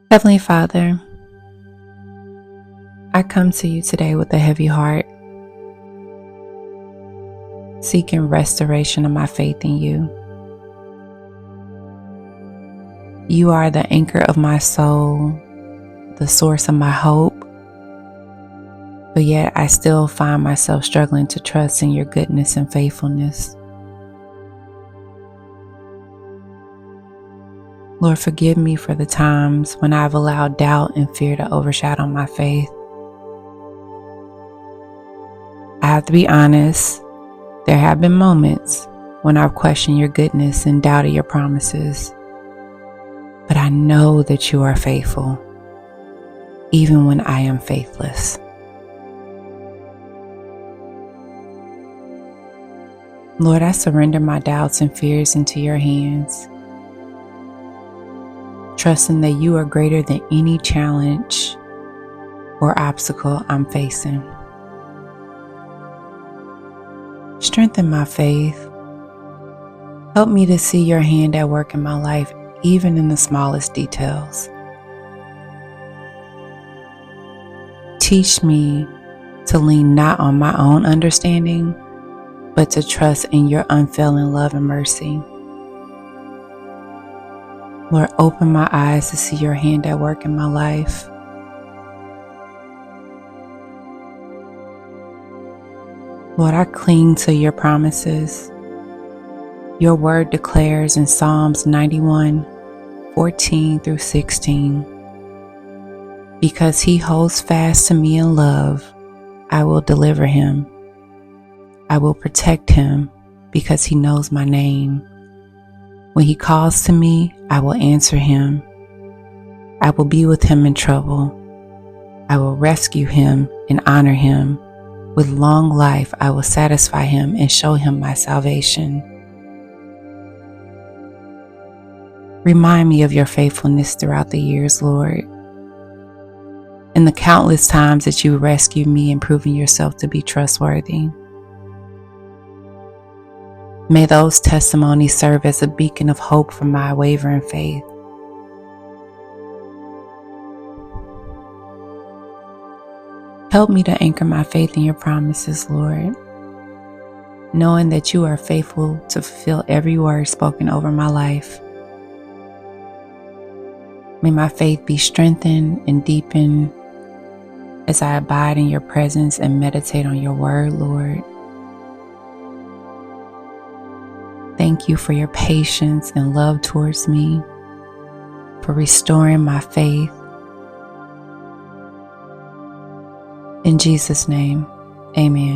Heavenly Father, I come to you today with a heavy heart, seeking restoration of my faith in you. You are the anchor of my soul, the source of my hope, but yet I still find myself struggling to trust in your goodness and faithfulness. Lord, forgive me for the times when I've allowed doubt and fear to overshadow my faith. I have to be honest, there have been moments when I've questioned your goodness and doubted your promises. But I know that you are faithful, even when I am faithless. Lord, I surrender my doubts and fears into your hands, trusting that you are greater than any challenge or obstacle I'm facing. Strengthen my faith. Help me to see your hand at work in my life, even in the smallest details. Teach me to lean not on my own understanding, but to trust in your unfailing love and mercy. Lord, open my eyes to see your hand at work in my life. Lord, I cling to your promises. Your word declares in Psalms 91:14-16, because he holds fast to me in love, I will deliver him. I will protect him because he knows my name. When he calls to me, I will answer him. I will be with him in trouble. I will rescue him and honor him. With long life, I will satisfy him and show him my salvation. Remind me of your faithfulness throughout the years, Lord, and the countless times that you rescued me and proven yourself to be trustworthy. May those testimonies serve as a beacon of hope for my wavering faith. Help me to anchor my faith in your promises, Lord, knowing that you are faithful to fulfill every word spoken over my life. May my faith be strengthened and deepened as I abide in your presence and meditate on your word, Lord. Thank you for your patience and love towards me, for restoring my faith. In Jesus' name, amen.